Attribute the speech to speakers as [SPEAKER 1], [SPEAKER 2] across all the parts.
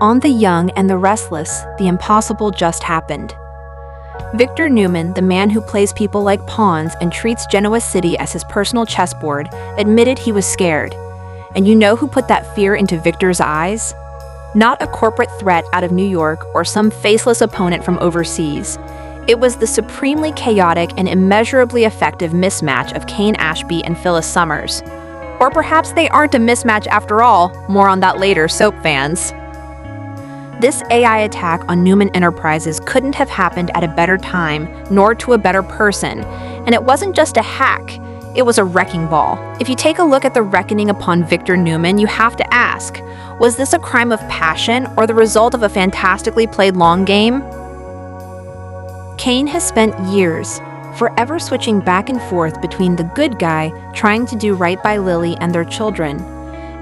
[SPEAKER 1] On the young and the restless, the impossible just happened. Victor Newman, the man who plays people like pawns and treats Genoa City as his personal chessboard, admitted he was scared. And you know who put that fear into Victor's eyes? Not a corporate threat out of New York or some faceless opponent from overseas. It was the supremely chaotic and immeasurably effective mismatch of Kane Ashby and Phyllis Summers. Or perhaps they aren't a mismatch after all. More on that later, soap fans. This AI attack on Newman Enterprises couldn't have happened at a better time, nor to a better person. And it wasn't just a hack, it was a wrecking ball. If you take a look at the reckoning upon Victor Newman, you have to ask, was this a crime of passion or the result of a fantastically played long game? Kane has spent years, forever switching back and forth between the good guy trying to do right by Lily and their children,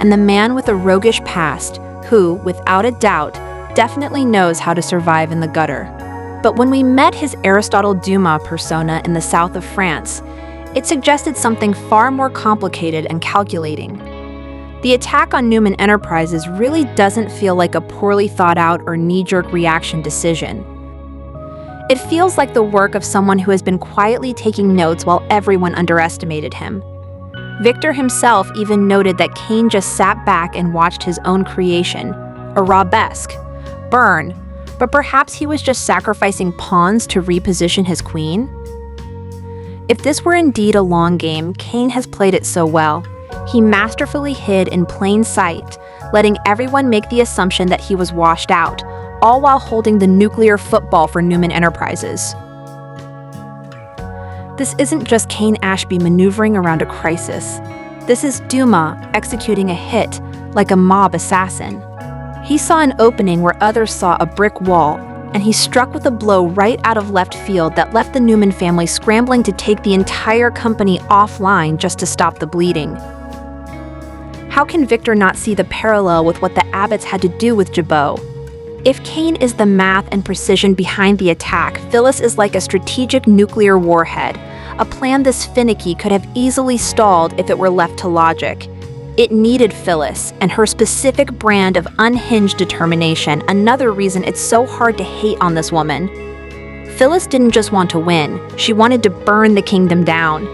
[SPEAKER 1] and the man with a roguish past who, without a doubt, definitely knows how to survive in the gutter. But when we met his Aristotle Dumas persona in the south of France, it suggested something far more complicated and calculating. The attack on Newman Enterprises really doesn't feel like a poorly thought out or knee-jerk reaction decision. It feels like the work of someone who has been quietly taking notes while everyone underestimated him. Victor himself even noted that Kane just sat back and watched his own creation, arabesque, burn, but perhaps he was just sacrificing pawns to reposition his queen? If this were indeed a long game, Kane has played it so well. He masterfully hid in plain sight, letting everyone make the assumption that he was washed out, all while holding the nuclear football for Newman Enterprises. This isn't just Kane Ashby maneuvering around a crisis. This is Dumas executing a hit like a mob assassin. He saw an opening where others saw a brick wall, and he struck with a blow right out of left field that left the Newman family scrambling to take the entire company offline just to stop the bleeding. How can Victor not see the parallel with what the Abbotts had to do with Jabot? If Kane is the math and precision behind the attack, Phyllis is like a strategic nuclear warhead. A plan this finicky could have easily stalled if it were left to logic. It needed Phyllis and her specific brand of unhinged determination, another reason it's so hard to hate on this woman. Phyllis didn't just want to win, she wanted to burn the kingdom down.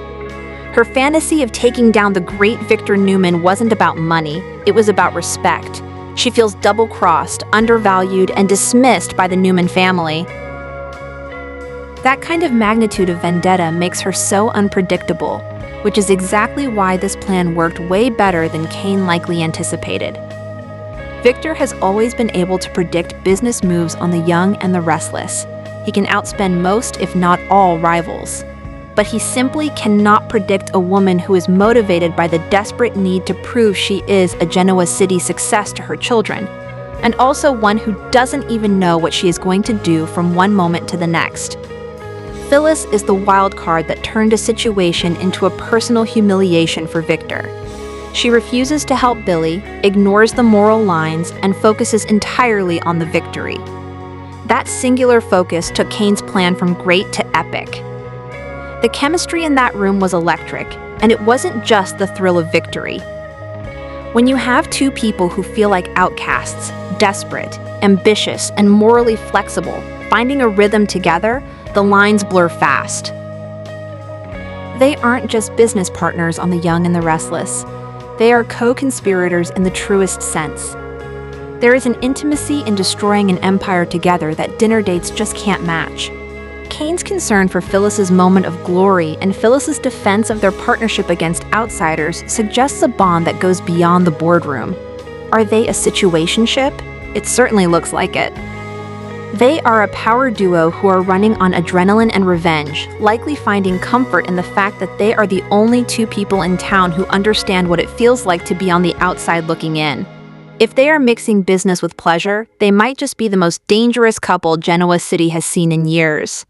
[SPEAKER 1] Her fantasy of taking down the great Victor Newman wasn't about money, it was about respect. She feels double-crossed, undervalued, and dismissed by the Newman family. That kind of magnitude of vendetta makes her so unpredictable, which is exactly why this plan worked way better than Kane likely anticipated. Victor has always been able to predict business moves on the young and the restless. He can outspend most, if not all, rivals. But he simply cannot predict a woman who is motivated by the desperate need to prove she is a Genoa City success to her children, and also one who doesn't even know what she is going to do from one moment to the next. Phyllis is the wild card that turned a situation into a personal humiliation for Victor. She refuses to help Billy, ignores the moral lines, and focuses entirely on the victory. That singular focus took Kane's plan from great to epic. The chemistry in that room was electric, and it wasn't just the thrill of victory. When you have two people who feel like outcasts, desperate, ambitious, and morally flexible, finding a rhythm together, the lines blur fast. They aren't just business partners on The Young and the Restless. They are co-conspirators in the truest sense. There is an intimacy in destroying an empire together that dinner dates just can't match. Kane's concern for Phyllis's moment of glory and Phyllis's defense of their partnership against outsiders suggests a bond that goes beyond the boardroom. Are they a situationship? It certainly looks like it. They are a power duo who are running on adrenaline and revenge, likely finding comfort in the fact that they are the only two people in town who understand what it feels like to be on the outside looking in. If they are mixing business with pleasure, they might just be the most dangerous couple Genoa City has seen in years.